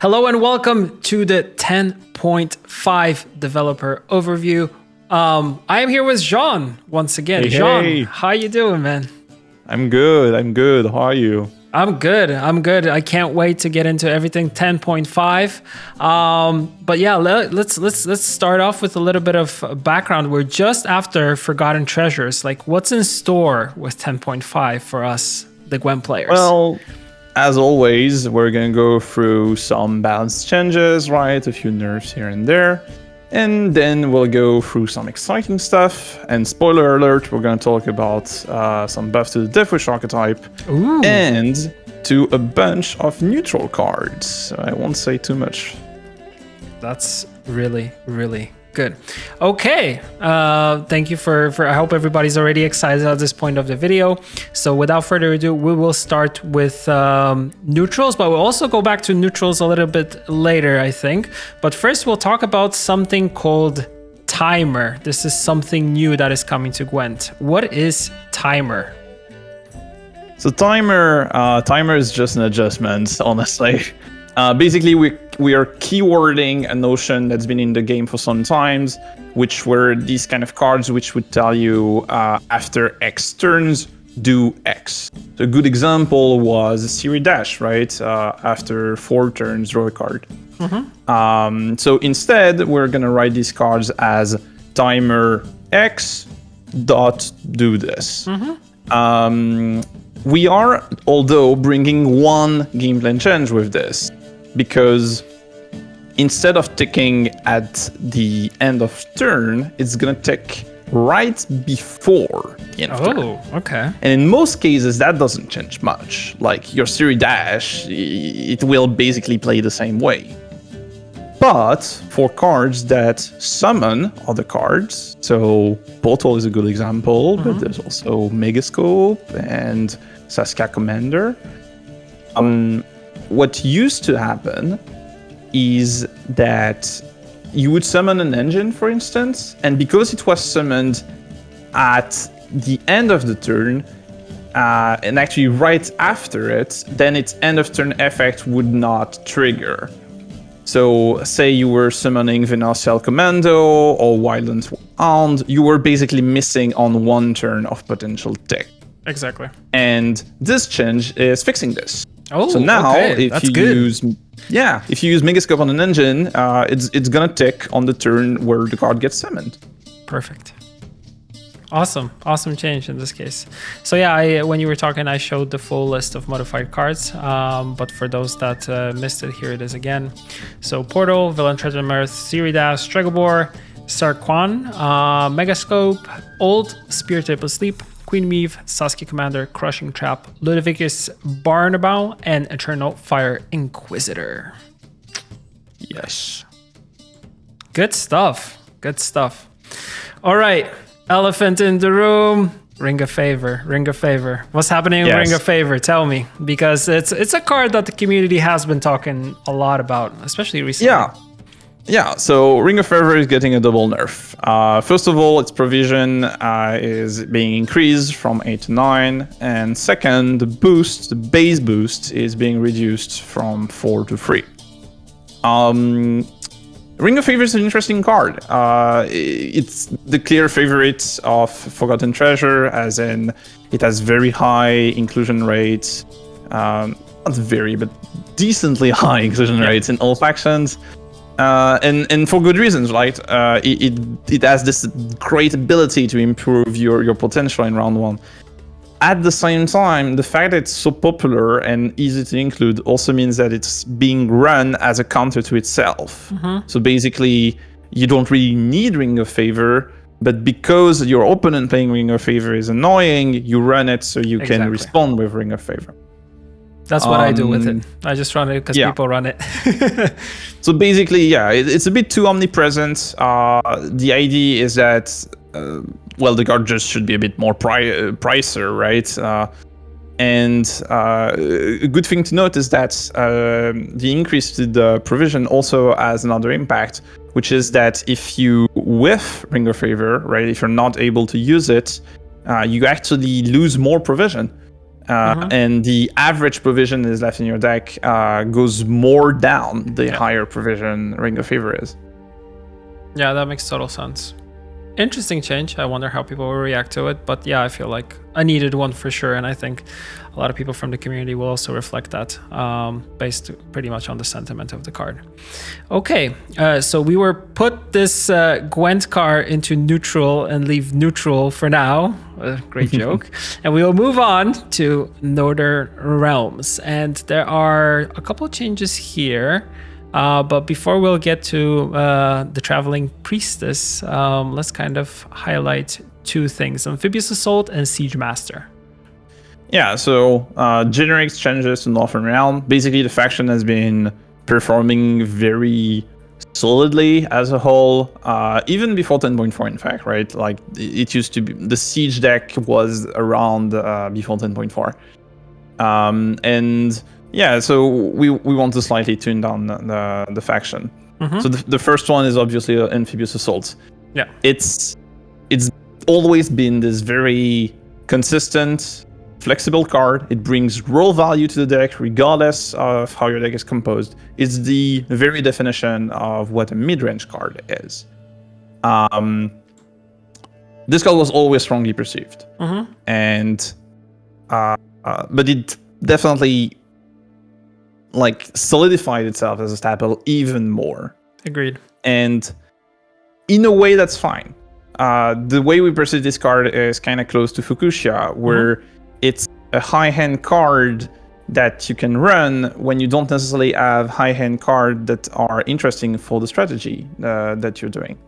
Hello and welcome to the 10.5 developer overview. I am here with Jean once again. Hey, Jean, hey. how you doing, man? I'm good. How are you? I'm good. I can't wait to get into everything 10.5. But yeah, let's start off with a little bit of background. We're just after Forgotten Treasures. Like, what's in store with 10.5 for us, the GWENT players? Well, as always, we're gonna go through some balance changes, right? A few nerfs here and there. And then we'll go through some exciting stuff. And spoiler alert, we're gonna talk about some buffs to the deathwish archetype. Ooh. And to a bunch of neutral cards. So I won't say too much. That's really, really good. Okay, thank you for I hope everybody's already excited at this point of the video. So without further ado, we will start with neutrals, but we'll also go back to neutrals a little bit later, I think. But first, we'll talk about something called timer. This is something new that is coming to GWENT. What is timer? So timer is just an adjustment, honestly. Basically, we are keywording a notion that's been in the game for some times, which were these kind of cards which would tell you after X turns, do X. So a good example was Scoia'tael, right? After 4 turns, draw a card. Mm-hmm. So instead, we're going to write these cards as timer X dot do this. Mm-hmm. We are, although, bringing one gameplay change with this, because instead of ticking at the end of turn, it's gonna tick right before the end of turn. Oh, okay. And in most cases, that doesn't change much. Like your Scoia'tael, it will basically play the same way. But for cards that summon other cards, so Portal is a good example, but there's also Megascope and Saskia Commander. What used to happen is that you would summon an engine, for instance, and because it was summoned at the end of the turn, and actually right after it, then its end of turn effect would not trigger. So say you were summoning Scoia'tael Commando or Wildlands Hound, you were basically missing on one turn of potential tick. Exactly. And this change is fixing this. Oh, so now okay. if That's you good. use Megascope on an engine, it's gonna tick on the turn where the card gets summoned. Perfect. Awesome change in this case. So yeah, when you were talking, I showed the full list of modified cards, but for those that missed it, here it is again. So Portal, Villain Treasure Mirth, Scoia'tael, Stregobor, Sarquan, Megascope, Old, Spirit Table Sleep, Queen Meave, Saskia Commander, Crushing Trap, Ludovicus Barnabow, and Eternal Fire Inquisitor. Yes. Good stuff. All right. Elephant in the room. Ring of Favor. What's happening in Ring of Favor? Tell me, because it's a card that the community has been talking a lot about, especially recently. Yeah, so Ring of Favor is getting a double nerf. First of all, its provision is being increased from 8 to 9, and second, the base boost, is being reduced from 4 to 3. Ring of Favor is an interesting card. It's the clear favorite of Forgotten Treasure, as in it has very high inclusion rates. Not very, but decently high inclusion rates in all factions. And for good reasons, right? It has this great ability to improve your potential in round 1. At the same time, the fact that it's so popular and easy to include also means that it's being run as a counter to itself. Mm-hmm. So basically, you don't really need Ring of Favor, but because your opponent playing Ring of Favor is annoying, you run it so you can respond with Ring of Favor. That's what I do with it. I just run it because people run it. So basically, it's a bit too omnipresent. The idea is that, the card just should be a bit more pricier, right? And a good thing to note is that the increase to the provision also has another impact, which is that if you whiff Ring of Favor, right, if you're not able to use it, you actually lose more provision. and the average provision is left in your deck goes more down the higher provision Ring of Favor is. Yeah, that makes total sense. Interesting change. I wonder how people will react to it, but yeah, I feel like a needed one for sure, and I think a lot of people from the community will also reflect that, based pretty much on the sentiment of the card. Okay, so we were put this Gwent card into neutral and leave neutral for now. Great joke. And we will move on to Northern Realms, and there are a couple of changes here. But before we'll get to the Traveling Priestess, let's kind of highlight two things: Amphibious Assault and Siege Master. Yeah, so generic changes to Northern Realm. Basically, the faction has been performing very solidly as a whole, even before 10.4, in fact, right? Like, it used to be, the Siege deck was around before 10.4. And yeah, so we want to slightly tune down the faction. So the first one is obviously Amphibious Assault. Yeah, it's always been this very consistent, flexible card. It brings roll value to the deck regardless of how your deck is composed. It's the very definition of what a mid-range card is. This card was always strongly perceived, and but it definitely like solidified itself as a staple even more. Agreed. And in a way, that's fine. The way we perceive this card is kind of close to Fukushia, where it's a high-hand card that you can run when you don't necessarily have high-hand cards that are interesting for the strategy that you're doing.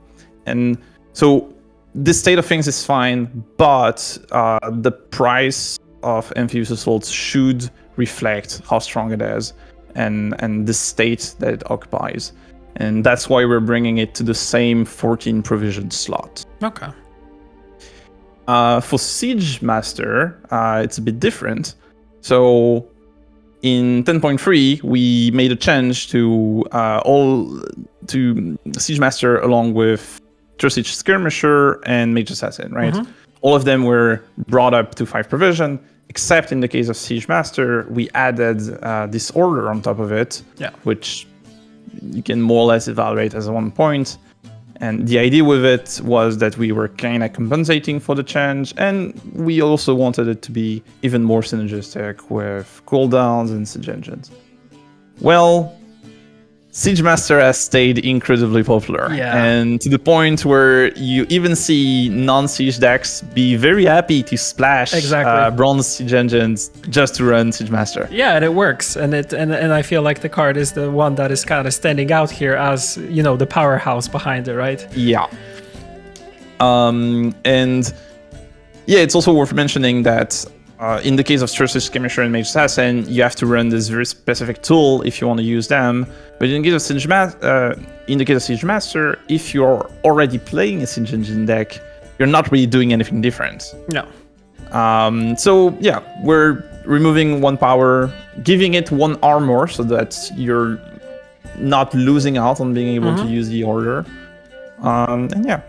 And so this state of things is fine, but the price of Amphibious Assault should reflect how strong it is and the state that it occupies. And that's why we're bringing it to the same 14 provision slot. Okay. For Siege Master, it's a bit different. So in 10.3, we made a change to Siege Master along with Siege Skirmisher and Mage Assassin, right? All of them were brought up to 5 provision, except in the case of Siege Master, we added Disorder on top of it, which you can more or less evaluate as 1 point. And the idea with it was that we were kind of compensating for the change, and we also wanted it to be even more synergistic with cooldowns and siege engines. Well, Siege Master has stayed incredibly popular, and to the point where you even see non-siege decks be very happy to splash bronze siege engines just to run Siege Master. Yeah, and it works, and I feel like the card is the one that is kind of standing out here as, you know, the powerhouse behind it, right? Yeah. And yeah, it's also worth mentioning that in the case of Siege Skirmisher and Mage Assassin, you have to run this very specific tool if you want to use them. But in the case of Siege Master, if you're already playing a Siege Engine deck, you're not really doing anything different. No. So yeah, we're removing 1 power, giving it 1 armor so that you're not losing out on being able to use the order. And yeah.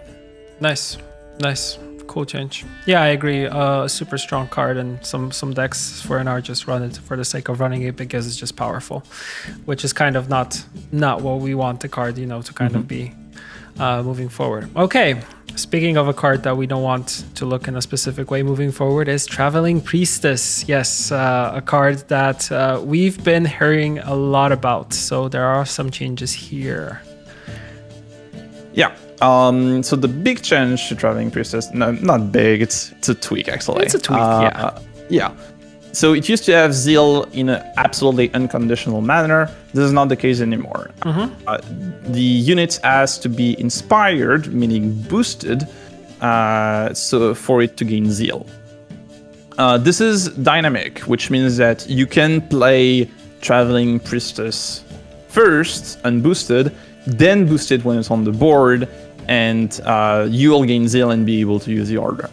Nice. Cool change. Yeah, I agree. Super strong card, and some decks for NR just run it for the sake of running it because it's just powerful, which is kind of not what we want the card, you know, to kind of be moving forward. Okay, speaking of a card that we don't want to look in a specific way moving forward is Traveling Priestess. Yes, a card that we've been hearing a lot about. So there are some changes here. Yeah. So the big change to Traveling Priestess, no, not big, it's a tweak actually. It's a tweak, yeah. So it used to have Zeal in an absolutely unconditional manner. This is not the case anymore. The unit has to be inspired, meaning boosted, so for it to gain Zeal. This is dynamic, which means that you can play Traveling Priestess first, unboosted, then boost it when it's on the board, and you'll gain Zeal and be able to use the order.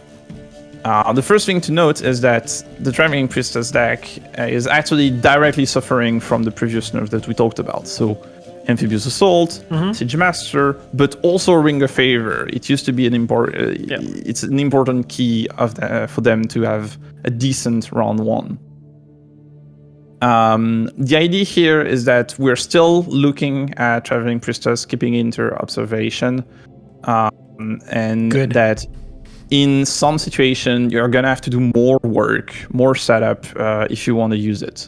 The first thing to note is that the Traveling Priestess deck is actually directly suffering from the previous nerf that we talked about. So Amphibious Assault, Siege Master, but also Ring of Favor. It used to be an important. It's an important key of for them to have a decent round 1. The idea here is that we're still looking at Traveling Priestess, keeping into observation, and that in some situation you're gonna have to do more work, more setup if you want to use it.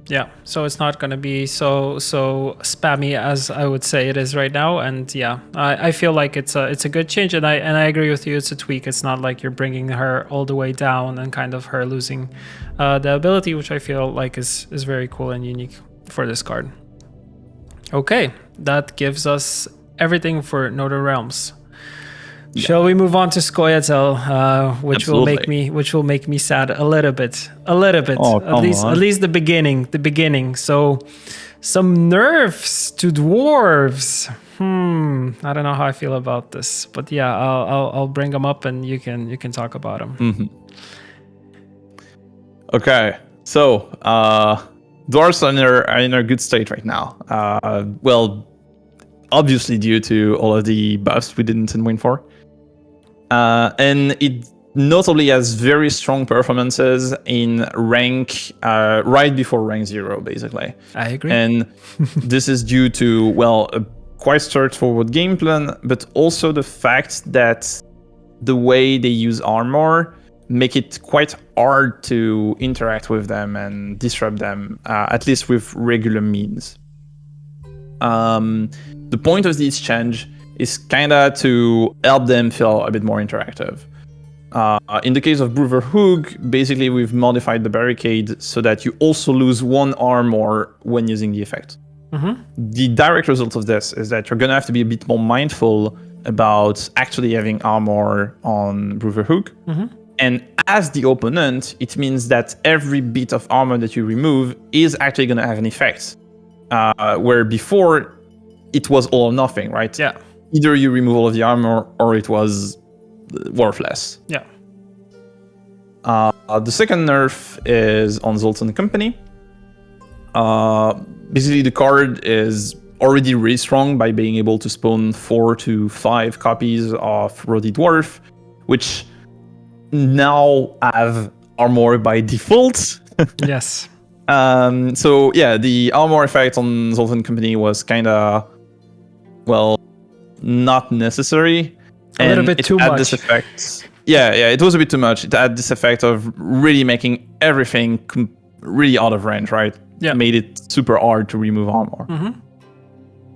Yeah, so it's not going to be so spammy as I would say it is right now, and yeah, I feel like it's a good change, and I agree with you. It's a tweak. It's not like you're bringing her all the way down and kind of her losing the ability, which I feel like is very cool and unique for this card. Okay, that gives us everything for Northern Realms. Yeah. Shall we move on to Scoia'tael, which will make me sad a little bit. Oh, at least the beginning. So some nerfs to dwarves. I don't know how I feel about this, but yeah, I'll bring them up and you can talk about them. Mm-hmm. Okay, so dwarves are in a good state right now. Well, obviously due to all of the buffs we didn't win for. And it notably has very strong performances in rank right before rank 0, basically. I agree. And this is due to, well, a quite straightforward game plan, but also the fact that the way they use armor make it quite hard to interact with them and disrupt them, at least with regular means. The point of this change is kinda to help them feel a bit more interactive. In the case of Brotherhood, basically we've modified the barricade so that you also lose 1 armor when using the effect. Mm-hmm. The direct result of this is that you're gonna have to be a bit more mindful about actually having armor on Brotherhood. Mm-hmm. And as the opponent, it means that every bit of armor that you remove is actually gonna have an effect. Where before, it was all or nothing, right? Yeah. Either you remove all of the armor or it was worthless. Yeah. The second nerf is on Zoltan Company. Basically, the card is already really strong by being able to spawn 4 to 5 copies of Ruddy Dwarf, which now have armor by default. Yes. So yeah, the armor effect on Zoltan Company was kinda, well, not necessary. A little bit too much. This effect. Yeah, it was a bit too much. It had this effect of really making everything really out of range, right? Yeah. Made it super hard to remove armor. Mm-hmm.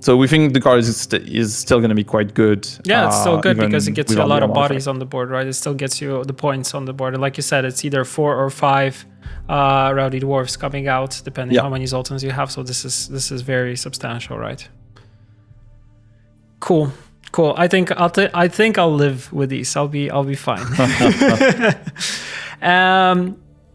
So we think the card is still going to be quite good. Yeah, it's still good because it gets you a lot of bodies on the board, right? It still gets you the points on the board. And like you said, it's either 4 or 5 Rowdy Dwarfs coming out, depending on how many Zoltans you have. So this is very substantial, right? Cool. I think I'll live with these. I'll be fine.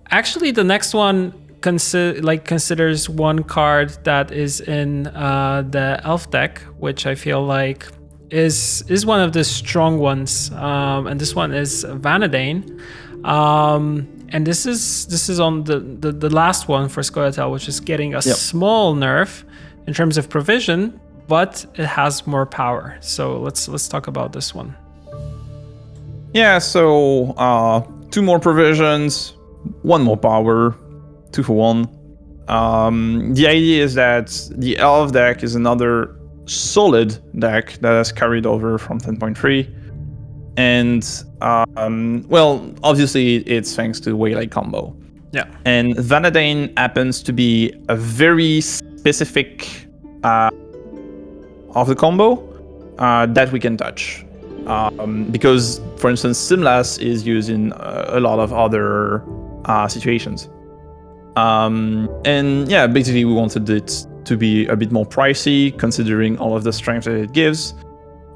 Actually, the next one considers one card that is in the elf deck, which I feel like is one of the strong ones. And this one is Vanadane. And this is on the last one for Scoia'tael, which is getting a small nerf in terms of provision, but it has more power. So let's talk about this one. Yeah, so 2 more provisions, 1 more power, 2 for 1. The idea is that the elf deck is another solid deck that has carried over from 10.3. And well, obviously it's thanks to Waylay combo. Yeah. And Vanadane happens to be a very specific of the combo that we can touch. Because, for instance, Simlas is used in a lot of other situations. And yeah, basically we wanted it to be a bit more pricey, considering all of the strength that it gives.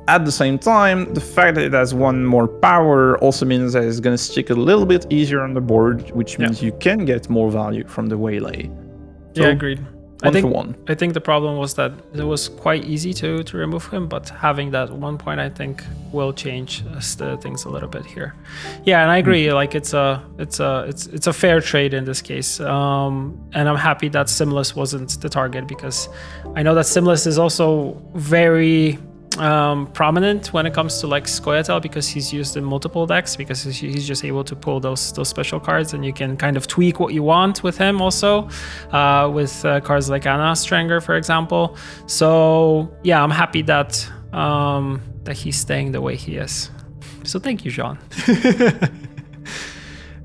At the same time, the fact that it has 1 more power also means that it's going to stick a little bit easier on the board, which means you can get more value from the Waylay. So, yeah, agreed. 1 for 1. I think the problem was that it was quite easy to remove him, but having that 1 point, I think, will change the things a little bit here. Yeah, and I agree. Like it's a fair trade in this case, and I'm happy that Simless wasn't the target, because I know that Simless is also very prominent when it comes to like Scoia'tael, because he's used in multiple decks, because he's just able to pull those special cards, and you can kind of tweak what you want with him also, with cards like Anna Stranger, for example. So yeah, I'm happy that that he's staying the way he is. So thank you, Jean.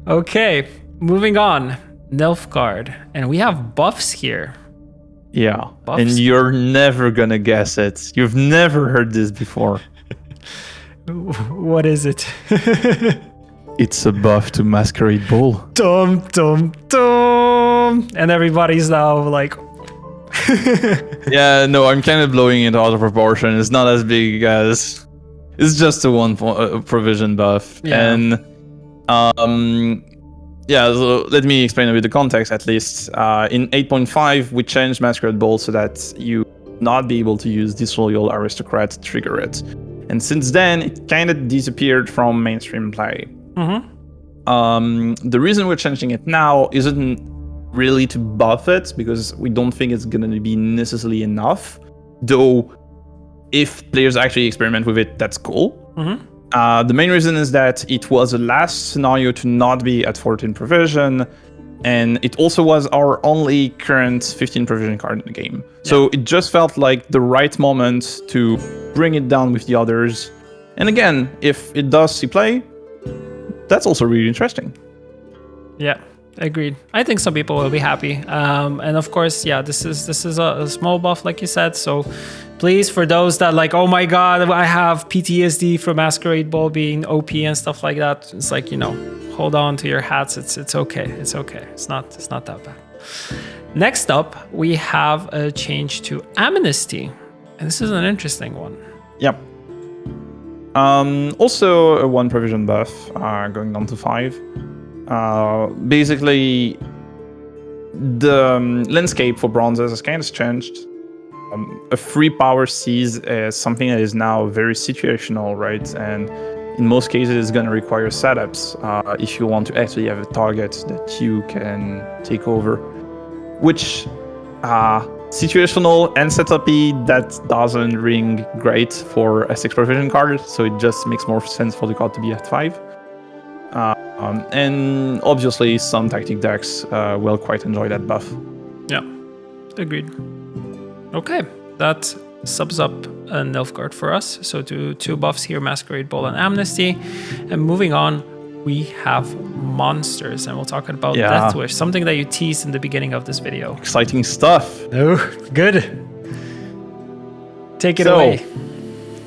Okay, moving on. Nilfgaard, and we have buffs here. Yeah, Buffs? and you're never gonna guess it. You've never heard this before. What is it? It's a buff to Masquerade Ball. Dum dum dum, and everybody's now like. Yeah, no, I'm kind of blowing it out of proportion. It's not as big as. It's just a one provision buff, Yeah. and yeah. So let me explain a bit the context. At least in 8.5, we changed Masquerade Ball so that you not be able to use Disloyal Aristocrat to trigger it, and since then it kind of disappeared from mainstream play. The reason we're changing it now isn't really to buff it, because we don't think it's going to be necessarily enough. Though, if players actually experiment with it, that's cool. The main reason is that it was the last scenario to not be at 14 provision, and it also was our only current 15 provision card in the game. So it just felt like the right moment to bring it down with the others. And again, if it does see play, that's also really interesting. Yeah, agreed. I think some people will be happy. And of course, yeah, this is a small buff, like you said. So please, for those that like, oh my god, I have PTSD from Masquerade Ball being OP and stuff like that, it's like, you know, hold on to your hats. It's okay. It's okay. It's not that bad. Next up, we have a change to Amnesty, and this is an interesting one. Yep. Also a one provision buff, going down to 5. Basically, the landscape for bronzes has kind of changed. A free power seize is something that is now very situational, right? And in most cases, it's going to require setups if you want to actually have a target that you can take over. Which, situational and setup-y, that doesn't ring great for a 6 provision card, so it just makes more sense for the card to be at 5. And obviously, some tactic decks will quite enjoy that buff. Yeah, agreed. Okay, that subs up Nilfgaard for us. So two buffs here, Masquerade Ball and Amnesty. And moving on, we have monsters, and we'll talk about Deathwish, something that you teased in the beginning of this video. Exciting stuff. Oh, good. Take it away.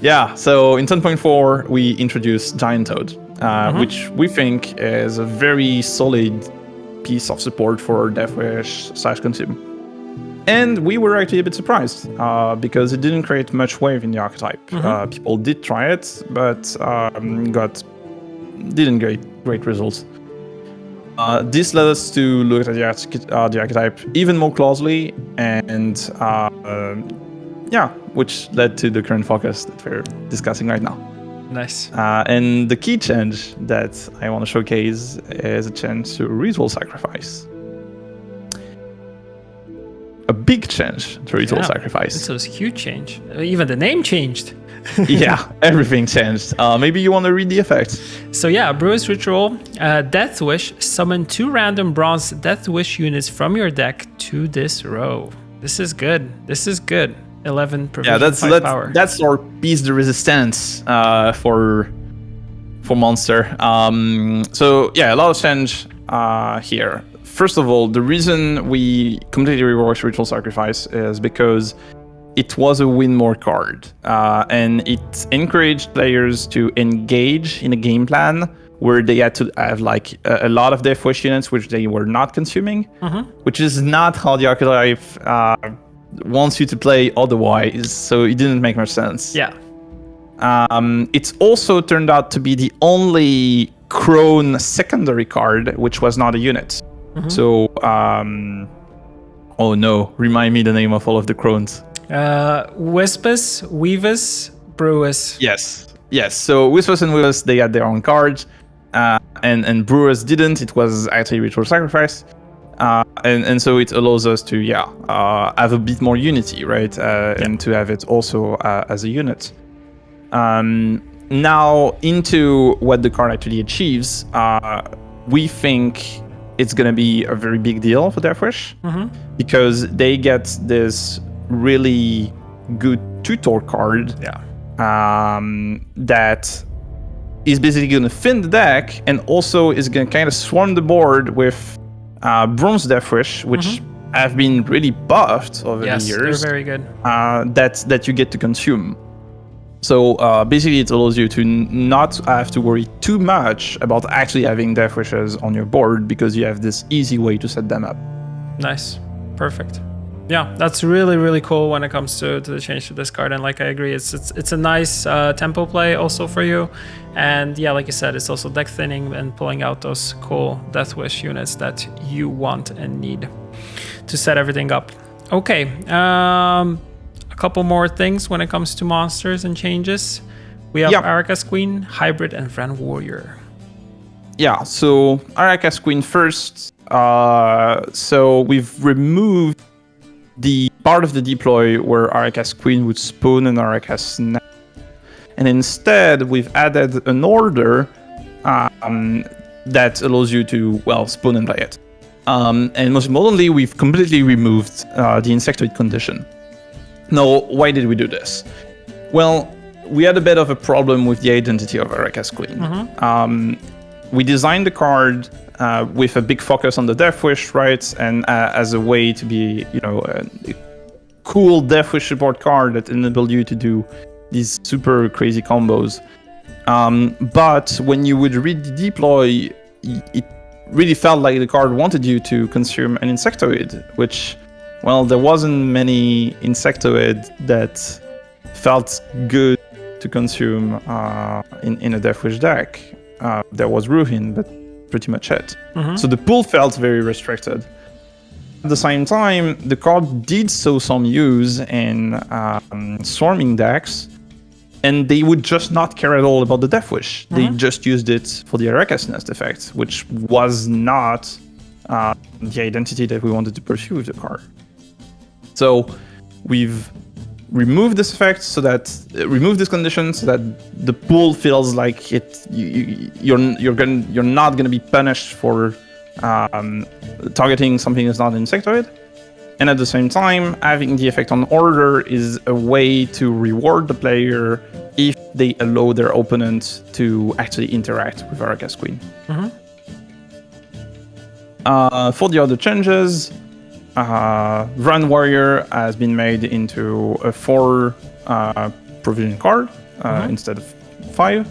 Yeah, so in 10.4, we introduced Giant Toad, which we think is a very solid piece of support for Deathwish/Consume. And we were actually a bit surprised because it didn't create much wave in the archetype. People did try it, but didn't get great results. This led us to look at the archetype even more closely, and which led to the current focus that we're discussing right now. Nice. And the key change that I want to showcase is a change to Ritual Sacrifice. A big change to Ritual Sacrifice. It's a huge change. Even the name changed. Yeah, everything changed. Maybe you want to read the effects. So yeah, Brewer's Ritual, Deathwish, summon 2 random bronze Deathwish units from your deck to this row. This is good. 11 provision, 5 power. That's our piece de resistance for monster. So yeah, a lot of change here. First of all, the reason we completely reworked Ritual Sacrifice is because it was a win more card, and it encouraged players to engage in a game plan where they had to have like a lot of Deathwish units which they were not consuming, which is not how the archetype wants you to play otherwise, so it didn't make much sense. Yeah. It's also turned out to be the only Crone secondary card which was not a unit. So, oh no, remind me the name of all of the Crones. Wispus, Weavus, Brewis. Yes. So Wispus and Weavus, they had their own cards, and Brewers didn't. It was actually Ritual Sacrifice, and so it allows us to have a bit more unity, right? And to have it also as a unit. Now into what the card actually achieves, we think it's going to be a very big deal for Deathwish because they get this really good tutor card that is basically going to fin the deck and also is going to kind of swarm the board with Bronze Deathwish, which have been really buffed over the years. Yes, they're very good. That you get to consume. So basically it allows you to not have to worry too much about actually having Deathwishes on your board because you have this easy way to set them up. Nice. Perfect. Yeah, that's really, really cool when it comes to the change to this card. And like I agree, it's a nice tempo play also for you. And yeah, like you said, it's also deck thinning and pulling out those cool Deathwish units that you want and need to set everything up. Okay, a couple more things when it comes to monsters and changes. We have Araka's Queen, Hybrid, and Vran Warrior. Yeah, so Araka's Queen first. So we've removed the part of the deploy where Araka's Queen would spawn an Araka's Snap. And instead, we've added an order that allows you to, spawn and play it. And most importantly, we've completely removed the Insectoid condition. Now, why did we do this? Well, we had a bit of a problem with the identity of Araka's Queen. We designed the card with a big focus on the Deathwish, right? And as a way to be, a cool Deathwish support card that enabled you to do these super crazy combos. But when you would read the deploy, it really felt like the card wanted you to consume an Insectoid, which, there wasn't many Insectoid that felt good to consume in a Deathwish deck. There was Ruhin, but pretty much it. So the pool felt very restricted. At the same time, the card did show some use in swarming decks, and they would just not care at all about the Deathwish. They just used it for the Araka's Nest effect, which was not the identity that we wanted to pursue with the card. So we've removed this effect remove this condition so that the pool feels like you're not going to be punished for targeting something that's not an Insectoid. And at the same time, having the effect on order is a way to reward the player if they allow their opponent to actually interact with Araka's Queen. For the other changes, Vran Warrior has been made into a 4 provision card instead of 5.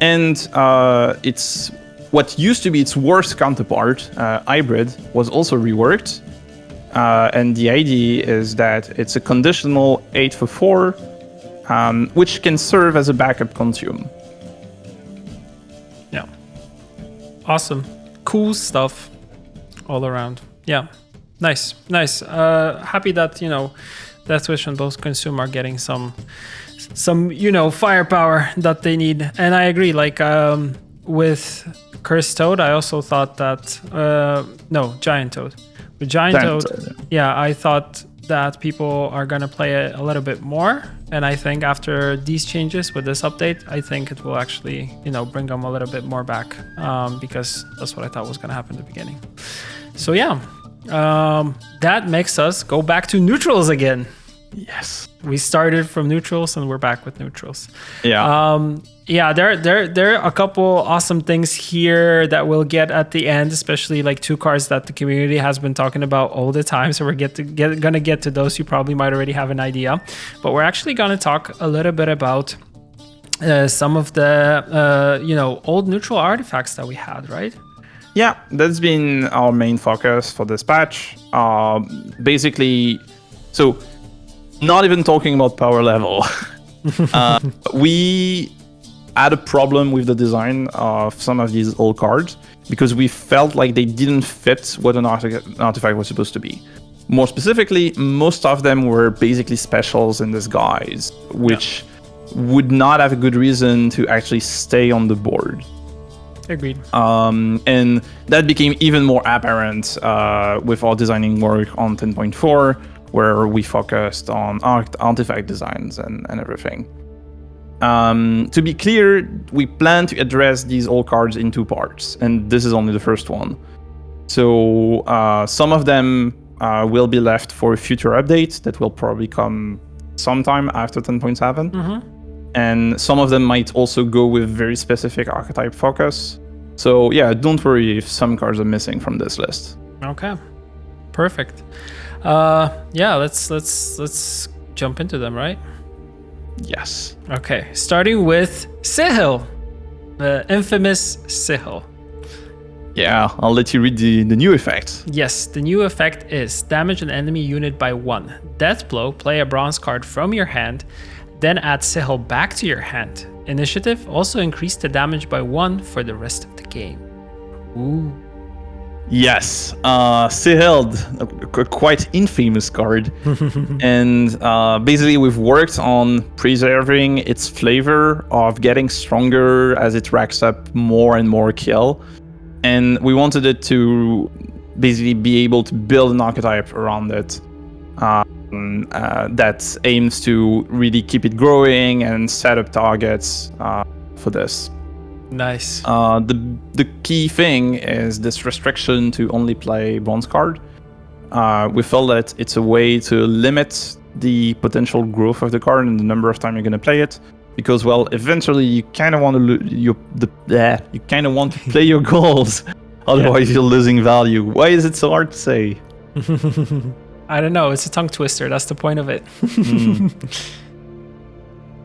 And it's what used to be its worst counterpart, Hybrid, was also reworked. And the idea is that it's a conditional 8 for 4, which can serve as a backup consume. Yeah. Awesome. Cool stuff all around. Yeah. Nice. Happy that, Deathwish and both consume are getting some firepower that they need. And I agree, with Cursed Toad, I also thought that, Giant Toad. With Giant Toad, I thought that people are going to play it a little bit more. And I think after these changes with this update, I think it will actually, bring them a little bit more back because that's what I thought was going to happen at the beginning. So, that makes us go back to neutrals again. Yes. We started from neutrals and we're back with neutrals. Yeah. There are a couple awesome things here that we'll get at the end, especially 2 cards that the community has been talking about all the time. So we're gonna get to those. You probably might already have an idea, but we're actually gonna talk a little bit about some of the old neutral artifacts that we had, right? Yeah, that's been our main focus for this patch. Basically, so not even talking about power level. We had a problem with the design of some of these old cards because we felt like they didn't fit what an artifact was supposed to be. More specifically, most of them were basically specials in disguise, which would not have a good reason to actually stay on the board. Agreed. And that became even more apparent with our designing work on 10.4, where we focused on artifact designs and everything. To be clear, we plan to address these old cards in 2 parts, and this is only the first one. So some of them will be left for future updates that will probably come sometime after 10.7. And some of them might also go with very specific archetype focus. So yeah, don't worry if some cards are missing from this list. Okay, perfect. Yeah, let's jump into them, right? Yes. Okay, starting with Scoia'tael, the infamous Scoia'tael. Yeah, I'll let you read the new effect. Yes, the new effect is damage an enemy unit by 1. Death blow, play a bronze card from your hand, then add Scoia'tael back to your hand. Initiative, also increase the damage by 1 for the rest of the game. Ooh. Yes, Scoia'tael, a quite infamous card. And basically we've worked on preserving its flavor of getting stronger as it racks up more and more kill. And we wanted it to basically be able to build an archetype around it that aims to really keep it growing and set up targets for this. Nice. The key thing is this restriction to only play bronze card. We felt that it's a way to limit the potential growth of the card and the number of time you're going to play it. Because, well, eventually you kind of want to play your goals, otherwise you're losing value. Why is it so hard to say? I don't know. It's a tongue twister. That's the point of it.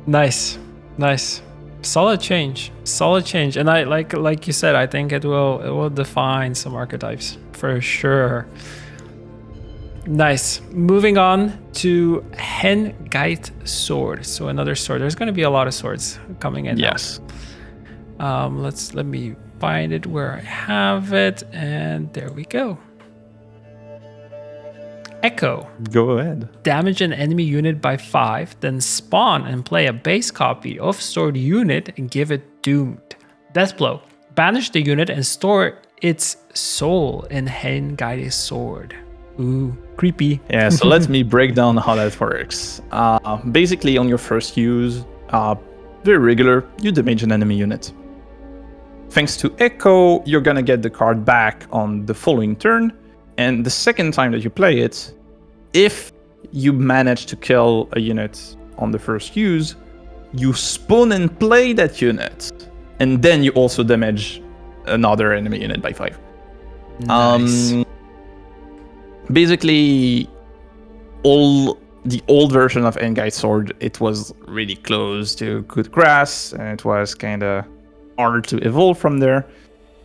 Nice. Solid change. And I like you said, I think it will define some archetypes for sure. Nice. Moving on to Nilfgaard sword. So another sword. There's going to be a lot of swords coming in. Yes. Let me find it where I have it, and there we go. Echo. Go ahead. Damage an enemy unit by 5, then spawn and play a base copy of stored unit and give it doomed. Death blow. Banish the unit and store its soul in Nilfgaard's sword. Ooh, creepy. Yeah, so let me break down how that works. Basically, on your first use, very regular, you damage an enemy unit. Thanks to Echo, you're gonna get the card back on the following turn, and the second time that you play it, if you manage to kill a unit on the first use, you spawn and play that unit, and then you also damage another enemy unit by 5. Nice. Basically, the old version of Nilfgaard sword, it was really close to good grass, and it was kind of hard to evolve from there.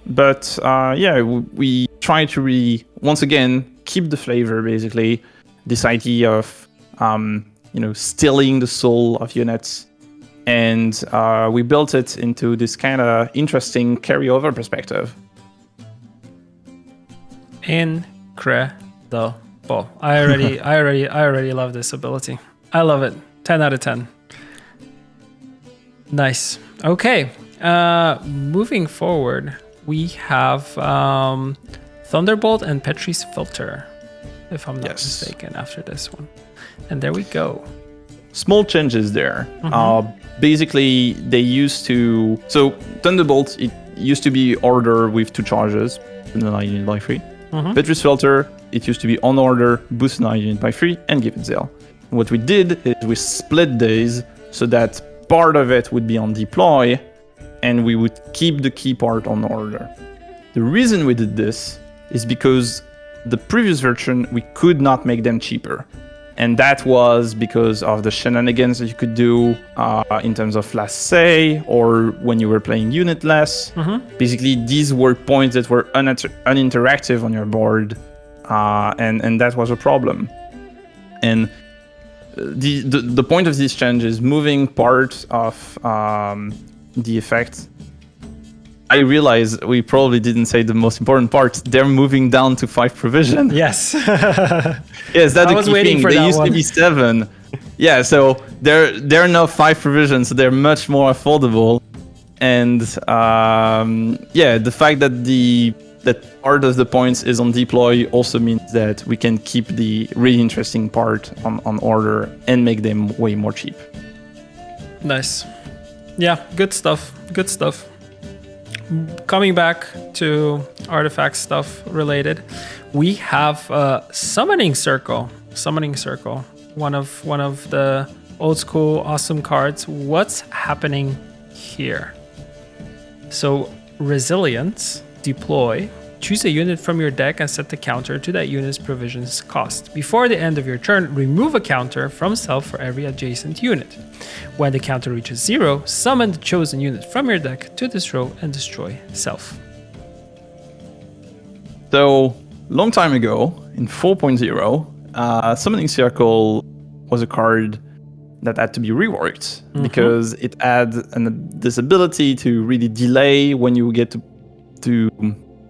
But yeah, we try to really, once again, keep the flavor, basically. This idea of, stealing the soul of units. And we built it into this kind of interesting carryover perspective. Incredible. I already love this ability. I love it. 10 out of 10. Nice. Okay. Moving forward, we have Thunderbolt and Petrie's Filter, if I'm not mistaken, after this one. And there we go. Small changes there. Basically, they used to... So, Thunderbolt, it used to be order with 2 charges, and then I unit by 3. Petrie's Filter, it used to be on order, boost an unit by 3, and give it Zeal. What we did is we split these so that part of it would be on deploy, and we would keep the key part on order. The reason we did this is because the previous version, we could not make them cheaper. And that was because of the shenanigans that you could do in terms of last say, or when you were playing unit less. Basically, these were points that were uninteractive on your board, and that was a problem. And the point of this change is moving part of the effect. I realize we probably didn't say the most important part. They're moving down to 5 provision. Yes. Yes, that's the key thing. They used one. to be 7. Yeah, so they're now 5 provisions, so they're much more affordable. And yeah, the fact that part of the points is on deploy also means that we can keep the really interesting part on order and make them way more cheap. Nice. Yeah, good stuff. Good stuff. Coming back to artifact stuff related, we have Summoning Circle. Summoning Circle, one of the old school awesome cards. What's happening here? So Resilience, deploy. Choose a unit from your deck and set the counter to that unit's provisions cost. Before the end of your turn, remove a counter from self for every adjacent unit. When the counter reaches 0, summon the chosen unit from your deck to this row and destroy self. So, long time ago, in 4.0, Summoning Circle was a card that had to be reworked because it had this ability to really delay when you get to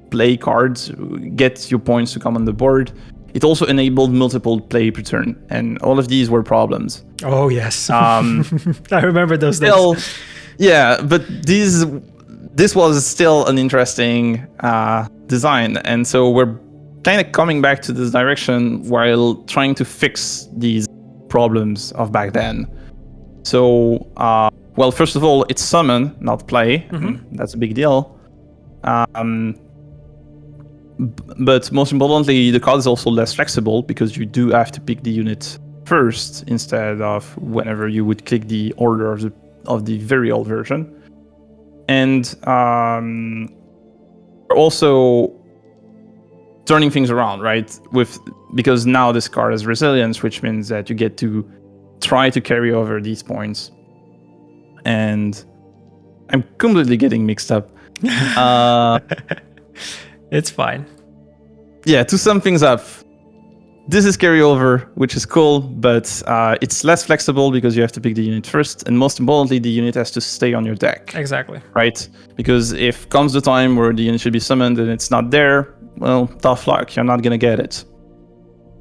play cards, get your points to come on the board. It also enabled multiple play per turn, and all of these were problems. Oh yes, I remember those days. Yeah, but this was still an interesting design, and so we're kind of coming back to this direction while trying to fix these problems of back then. So, well, first of all, it's summon, not play. That's a big deal. But most importantly, the card is also less flexible because you do have to pick the unit first instead of whenever you would click the order of the very old version. And also turning things around, right? Because now this card has resilience, which means that you get to try to carry over these points. And I'm completely getting mixed up. It's fine. Yeah, to sum things up, this is carryover, which is cool, but it's less flexible because you have to pick the unit first, and most importantly, the unit has to stay on your deck. Exactly. Right? Because if comes the time where the unit should be summoned and it's not there, well, tough luck, you're not gonna get it.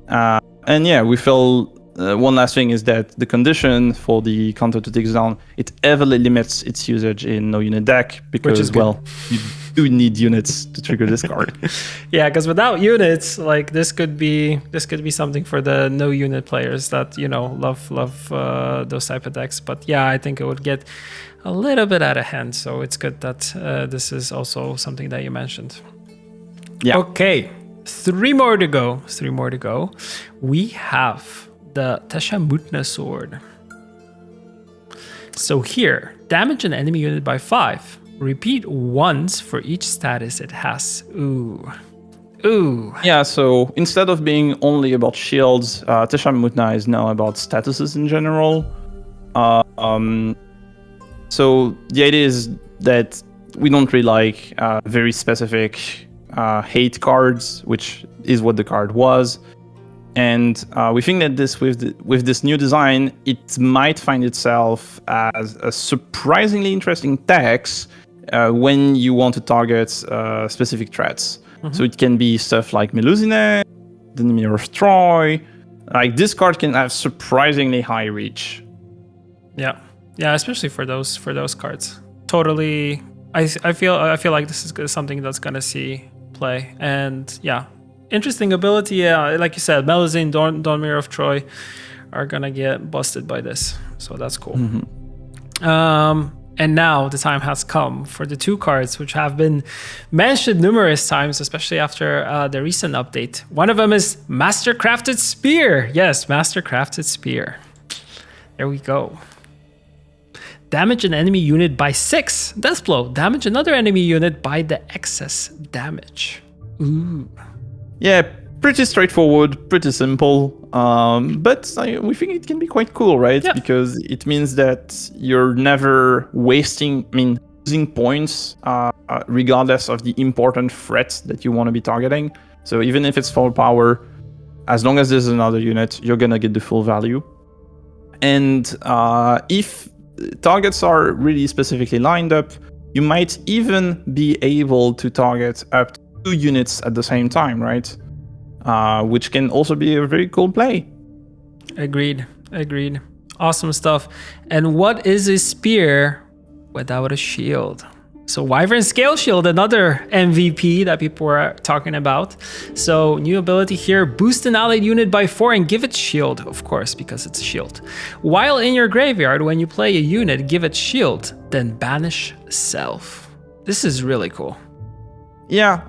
And yeah, we feel one last thing is that the condition for the counter to take down, it heavily limits its usage in no unit deck because, well, you do need units to trigger this card. Yeah, because without units, like this could be something for the no unit players that love those type of decks. But yeah, I think it would get a little bit out of hand. So it's good that this is also something that you mentioned. Yeah. Okay, 3 more to go. We have the Teshamutna Sword. So here, damage an enemy unit by 5. Repeat once for each status it has. Ooh. Yeah, so instead of being only about shields, Teshamutna is now about statuses in general. So the idea is that we don't really like very specific hate cards, which is what the card was. And we think that with this new design, it might find itself as a surprisingly interesting text when you want to target specific threats. So it can be stuff like Melusine, the Mirror of Troy. Like this card can have surprisingly high reach. Yeah, especially for those cards. Totally, I feel like this is something that's gonna see play, and yeah. Interesting ability, yeah. Like you said, Melusine, Mirror of Troy are gonna get busted by this, so that's cool. And now the time has come for the 2 cards which have been mentioned numerous times, especially after the recent update. One of them is Mastercrafted Spear. Yes, Mastercrafted Spear. There we go. Damage an enemy unit by 6. Death blow. Damage another enemy unit by the excess damage. Ooh. Yeah, pretty straightforward, pretty simple, but we think it can be quite cool, right? Yeah. Because it means that you're never losing points regardless of the important threats that you want to be targeting. So even if it's full power, as long as there's another unit, you're gonna get the full value. And if targets are really specifically lined up, you might even be able to target up to 2 units at the same time, right? Which can also be a very cool play. Agreed. Awesome stuff. And what is a spear without a shield? So Wyvern Scale Shield, another MVP that people were talking about. So new ability here, boost an allied unit by 4 and give it shield, of course, because it's a shield. While in your graveyard, when you play a unit, give it shield, then banish self. This is really cool. Yeah,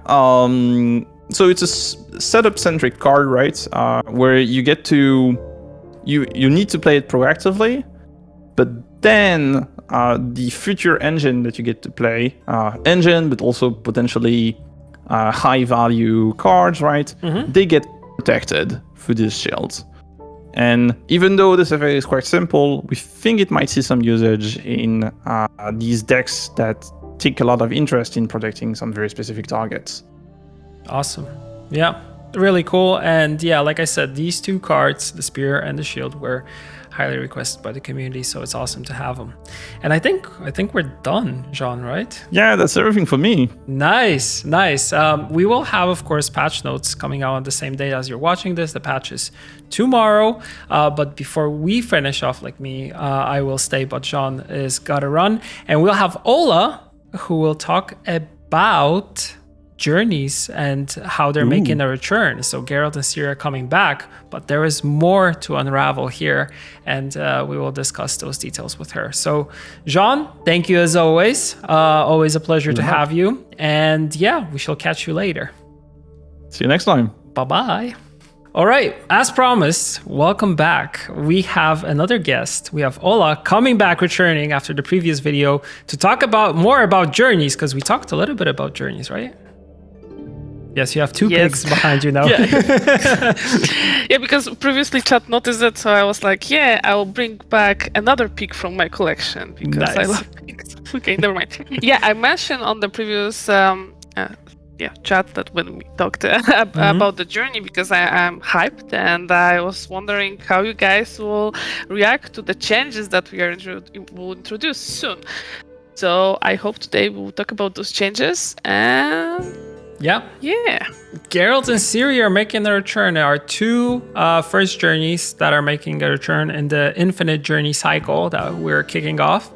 so it's a setup-centric card, right? Where you get to... You need to play it proactively, but then the future engine that you get to play, but also potentially high-value cards, right? They get protected through this shield. And even though this effect is quite simple, we think it might see some usage in these decks that take a lot of interest in protecting some very specific targets. Awesome. Yeah, really cool. And yeah, like I said, these two cards, the Spear and the Shield, were highly requested by the community, so it's awesome to have them. And I think we're done, Jean, right? Yeah, that's everything for me. Nice. We will have, of course, patch notes coming out on the same day as you're watching this. The patch is tomorrow. But before we finish off, like me, I will stay, but Jean is gotta run. And we'll have Ola, who will talk about journeys and how they're making a return. So Geralt and Ciri are coming back, but there is more to unravel here, and we will discuss those details with her. So Jean, thank you as always. Always a pleasure to have you. And yeah, we shall catch you later. See you next time. Bye-bye. All right, as promised, welcome back. We have another guest. We have Ola coming back, returning after the previous video to talk more about journeys, because we talked a little bit about journeys, right? Yes, you have two pigs behind you now. Yeah. Yeah, because previously chat noticed it, so I was like, yeah, I'll bring back another pig from my collection because I love pigs. Okay, never mind. Yeah, I mentioned on the previous chat that when we talked about the journey, because I am hyped and I was wondering how you guys will react to the changes that we will introduce soon. So I hope today we'll talk about those changes and yeah. Geralt and Ciri are making their return. There are two first journeys that are making a return in the infinite journey cycle that we're kicking off.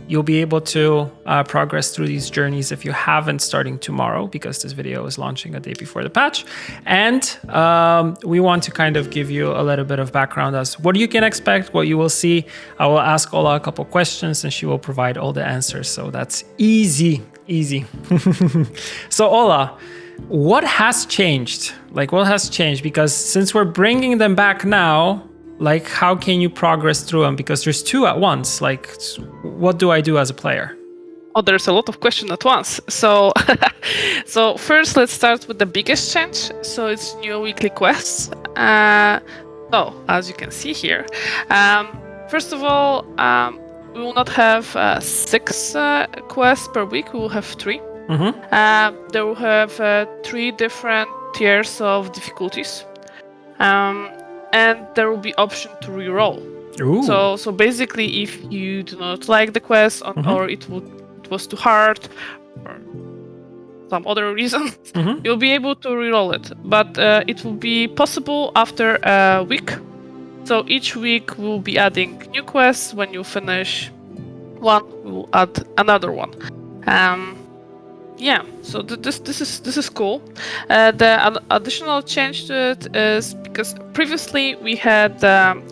You'll be able to progress through these journeys if you haven't, starting tomorrow, because this video is launching a day before the patch. And we want to kind of give you a little bit of background as what you can expect, what you will see. I will ask Ola a couple questions and she will provide all the answers. So that's easy. So Ola, what has changed? What has changed? Because since we're bringing them back now, how can you progress through them? Because there's two at once. What do I do as a player? Oh, there's a lot of questions at once. So, so first, let's start with the biggest change. So it's new weekly quests. So as you can see here, first of all, we will not have 6 quests per week. We will have 3. They will have 3 different tiers of difficulties, and there will be option to reroll. So basically, if you do not like the quest or it was too hard or some other reason, you'll be able to reroll it. But it will be possible after a week. So each week we'll be adding new quests. When you finish one, we'll add another one. So this is cool. The additional change to it is because previously we had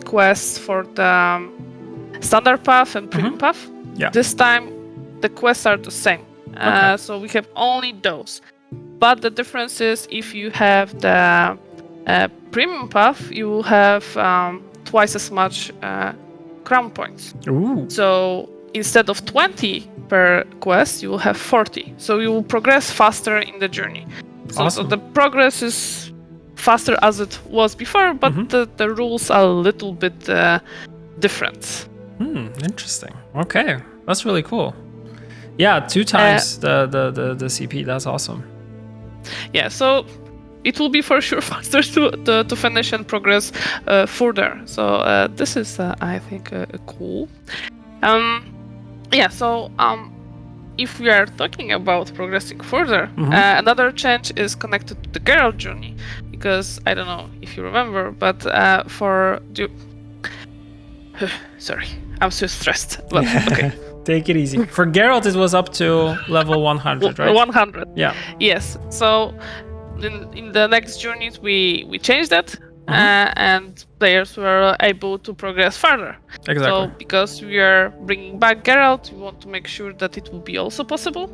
quests for the standard path and premium path. This time the quests are the same. So we have only those. But the difference is if you have the premium path, you will have twice as much crown points. So instead of 20 per quest, you will have 40. So you will progress faster in the journey. So the progress is faster as it was before, but the rules are a little bit different. Interesting. Okay, that's really cool. Yeah, 2 times the CP. That's awesome. Yeah, so it will be for sure faster to finish and progress further. So this is, I think, cool. If we are talking about progressing further, another change is connected to the Geralt journey, because I don't know if you remember, but sorry, I'm so stressed. But okay. Take it easy. For Geralt, it was up to level 100, right? 100. Yeah. Yes. So in the next journeys, we changed that, and players were able to progress further. Exactly. So because we are bringing back Geralt, we want to make sure that it will be also possible.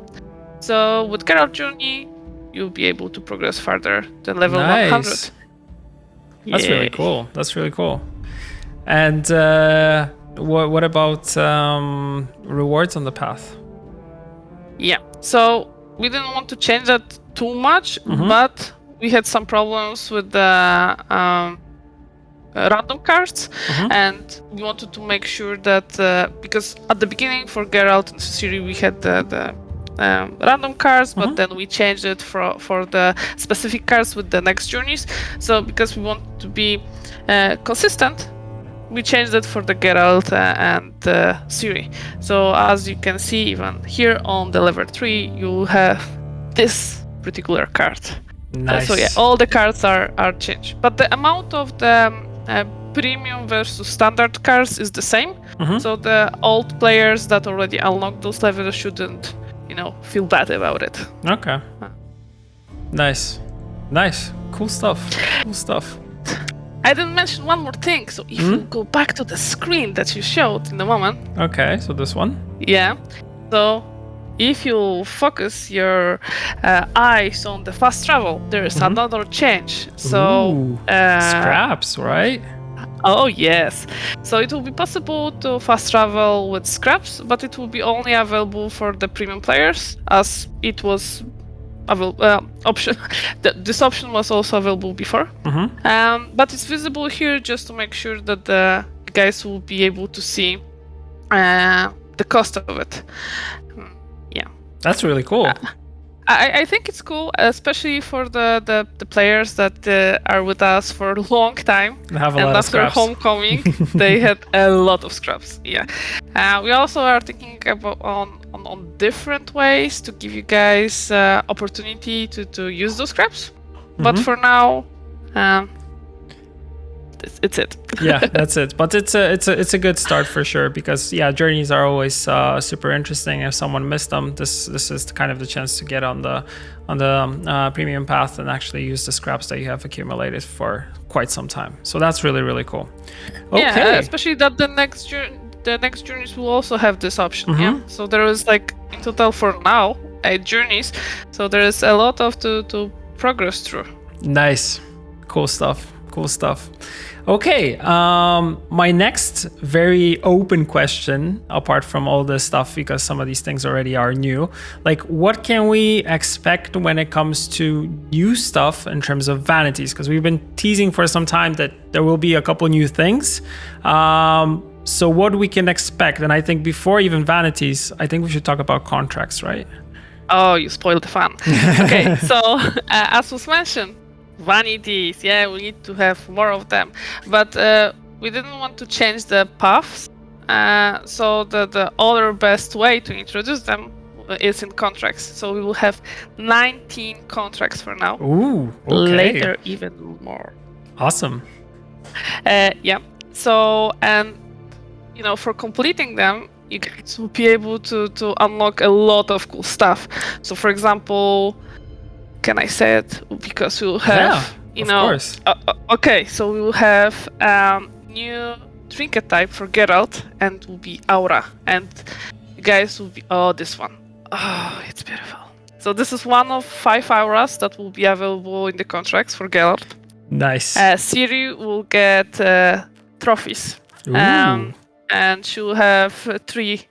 So with Geralt journey, you'll be able to progress further than level 100. That's really cool. That's really cool. And what about rewards on the path? Yeah. So we didn't want to change that too much, but we had some problems with the random cards, and we wanted to make sure that because at the beginning for Geralt and Ciri we had the random cards, but then we changed it for the specific cards with the next journeys. So because we want to be consistent, we changed it for the Geralt and Ciri. So as you can see, even here on the level 3, you have this particular card. Nice. So yeah, all the cards are changed, but the amount of the premium versus standard cards is the same. So the old players that already unlocked those levels shouldn't, feel bad about it. Okay. Nice. Cool stuff. I didn't mention one more thing. So if you go back to the screen that you showed in the moment. Okay, so this one. Yeah. So if you focus your eyes on the fast travel, there is another change. So scraps, right? Oh yes. So it will be possible to fast travel with scraps, but it will be only available for the premium players, as it was option. This option was also available before. But it's visible here just to make sure that the guys will be able to see the cost of it. Yeah. That's really cool. I think it's cool, especially for the players that are with us for a long time. They have a and lot of after scraps. homecoming, they had a lot of scraps. Yeah. We also are thinking about on different ways to give you guys opportunity to use those scraps. But for now, it's it. Yeah, that's it. But it's a good start for sure, because journeys are always super interesting. If someone missed them, this is kind of the chance to get on the premium path and actually use the scraps that you have accumulated for quite some time. So that's really, really cool. Okay. Yeah, especially that the next journeys will also have this option. Yeah. So there is like in total for now 8 journeys. So there is a lot of to progress through. Nice. Cool stuff. Okay, my next very open question, apart from all this stuff, because some of these things already are new, like what can we expect when it comes to new stuff in terms of vanities? Because we've been teasing for some time that there will be a couple new things. So what we can expect, and I think before even vanities, I think we should talk about contracts, right? Oh, you spoiled the fun. Okay, so as was mentioned, vanities, we need to have more of them, but we didn't want to change the paths, so the other best way to introduce them is in contracts. So we will have 19 contracts for now. Ooh, okay. Later even more. Awesome. So, and for completing them, you guys will be able to unlock a lot of cool stuff. So for example, can I say it? Because we will have, of course. Okay, so we will have new trinket type for Geralt, and it will be Aura. And you guys will be, this one. Oh, it's beautiful. So this is one of 5 auras that will be available in the contracts for Geralt. Nice. Ciri will get trophies. And she will have 3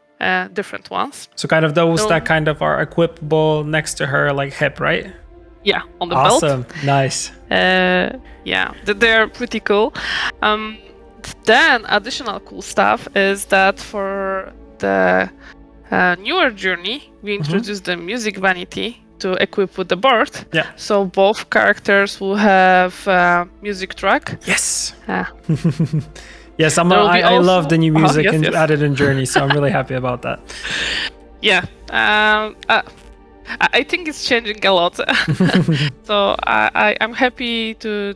different ones. So kind of those that kind of are equipable next to her, like hip, right? Yeah, on the belt. Awesome. Nice. They're pretty cool. Then additional cool stuff is that for the newer journey, we introduced the music vanity to equip with the board. Yeah. So both characters will have music track. Yes. Yes, I love the new music added in Journey, so I'm really happy about that. Yeah. I think it's changing a lot. So I'm happy to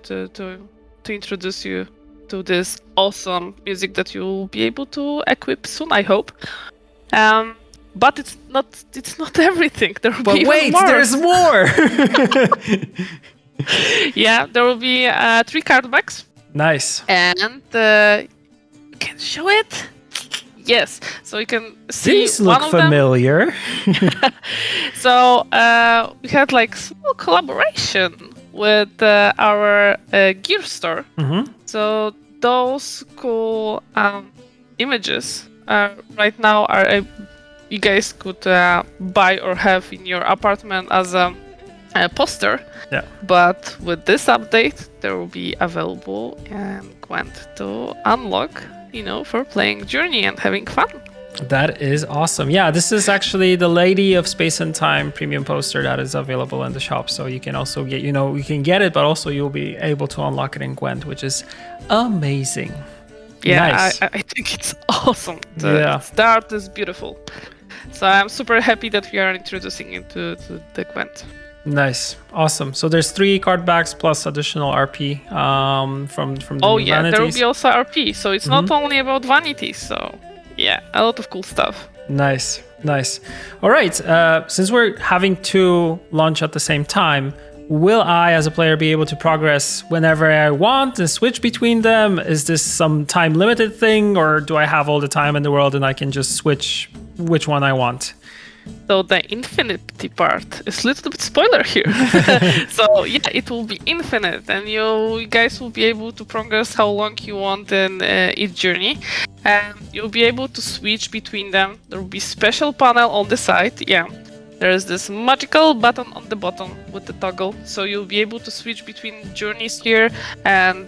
introduce you to this awesome music that you'll be able to equip soon, I hope. But it's not everything. There will be But even wait, more. there's more. Yeah, there will be 3 card backs. Nice. And you can show it. Yes, so you can see These look one of them. familiar. So we had like small collaboration with our gear store. Mm-hmm. So those cool images right now are you guys could buy or have in your apartment as a poster. Yeah. But with this update, there will be available in Gwent to unlock, for playing Journey and having fun. That is awesome. Yeah, this is actually the Lady of Space and Time premium poster that is available in the shop. So you can also get, you can get it, but also you'll be able to unlock it in Gwent, which is amazing. Yeah, Nice. I think it's awesome. Yeah. The art is beautiful. So I'm super happy that we are introducing it to the Gwent. Nice, awesome. So there's 3 card backs plus additional RP from the Oh new yeah, vanities. there will be also RP. So it's not only about vanities. So yeah, a lot of cool stuff. Nice. All right, since we're having 2 launch at the same time, will I, as a player, be able to progress whenever I want and switch between them? Is this some time limited thing, or do I have all the time in the world and I can just switch which one I want? So the infinity part is a little bit spoiler here. So yeah, it will be infinite, and you guys will be able to progress how long you want in each journey, and you'll be able to switch between them. There will be special panel on the side. Yeah, there is this magical button on the bottom with the toggle, so you'll be able to switch between journeys here and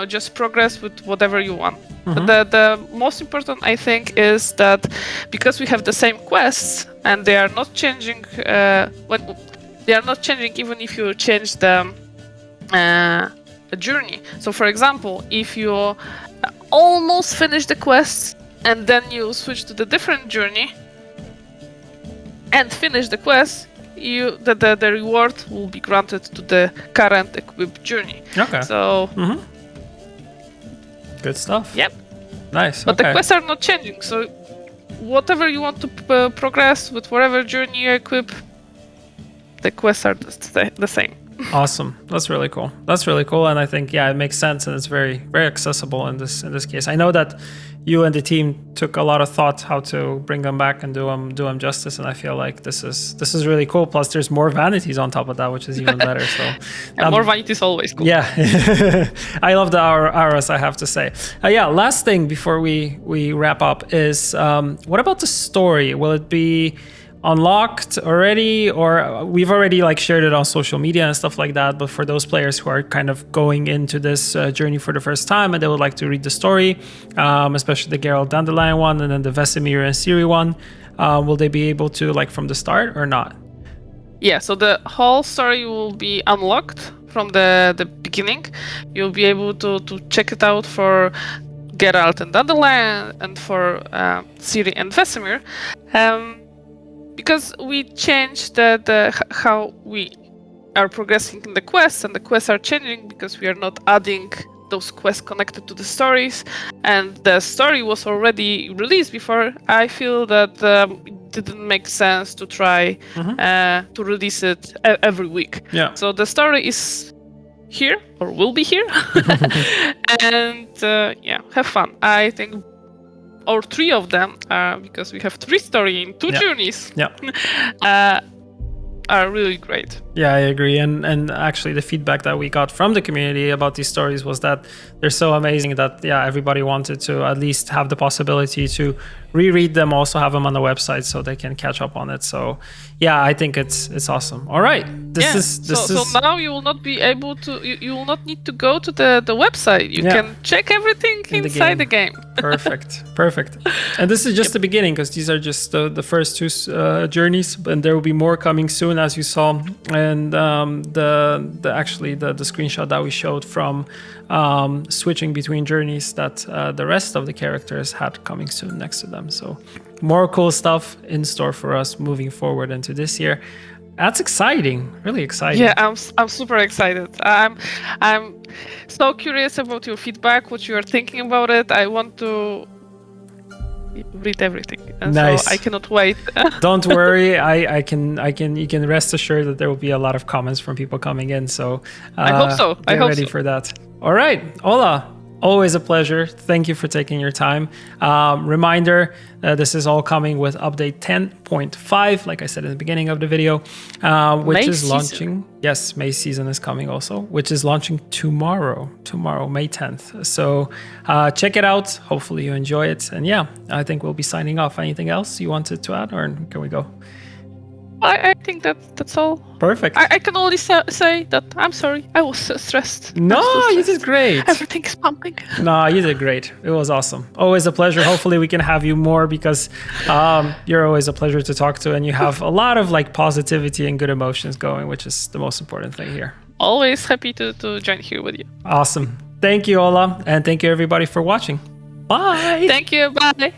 just progress with whatever you want. But the most important, I think, is that because we have the same quests and they are not changing even if you change the journey. So, for example, if you almost finish the quest and then you switch to the different journey and finish the quest, the reward will be granted to the current equipped journey. Okay. So. Good stuff. Yep. Nice. But the quests are not changing, so whatever you want to progress with whatever journey you equip, the quests are the same. Awesome. That's really cool. And I think it makes sense, and it's very, very accessible in this case. I know that you and the team took a lot of thought how to bring them back and do them justice, and I feel like this is really cool. Plus, there's more vanities on top of that, which is even better. So, more vanities always cool. Yeah, I love the auras, I have to say. Last thing before we wrap up is what about the story? Will it be unlocked already, or we've already shared it on social media and stuff like that, but for those players who are kind of going into this journey for the first time and they would like to read the story, especially the Geralt Dandelion one and then the Vesemir and Ciri one, will they be able to from the start or not? Yeah, so the whole story will be unlocked from the beginning. You'll be able to check it out for Geralt and Dandelion and for Ciri and Vesemir. Because we changed how we are progressing in the quests, and the quests are changing because we are not adding those quests connected to the stories, and the story was already released before. I feel that it didn't make sense to try to release it every week. Yeah. So the story is here, or will be here, and have fun. I think. Or 3 of them, because we have 3 stories in 2 journeys, are really great. Yeah, I agree. And actually the feedback that we got from the community about these stories was that they're so amazing that everybody wanted to at least have the possibility to reread them, also have them on the website so they can catch up on it. So I think it's awesome. All right. So now you will not be able to you will not need to go to the website. You can check everything inside the game. Perfect. And this is just the beginning, because these are just the first 2 journeys, and there will be more coming soon, as you saw. And the screenshot that we showed from switching between journeys, that the rest of the characters had coming soon next to them. So more cool stuff in store for us moving forward into this year. That's exciting, really exciting. Yeah, I'm super excited. I'm so curious about your feedback, what you are thinking about it. I want to read everything, and Nice. so I cannot wait. Don't worry, you can rest assured that there will be a lot of comments from people coming in. So I hope so. Get ready for that. All right, Ola. Always a pleasure. Thank you for taking your time. Reminder, this is all coming with update 10.5, like I said in the beginning of the video, which May is season. launching. Yes, May season is coming also, which is launching tomorrow, May 10th. So check it out. Hopefully you enjoy it. And yeah, I think we'll be signing off. Anything else you wanted to add, or can we go? I think that's all. Perfect. I can only say that I'm sorry. I was so stressed. No, I'm so you stressed. did great. Everything is pumping. No, you did great. It was awesome. Always a pleasure. Hopefully we can have you more, because you're always a pleasure to talk to, and you have a lot of like positivity and good emotions going, which is the most important thing here. Always happy to join here with you. Awesome. Thank you, Ola, and thank you everybody for watching. Bye. Thank you. Bye.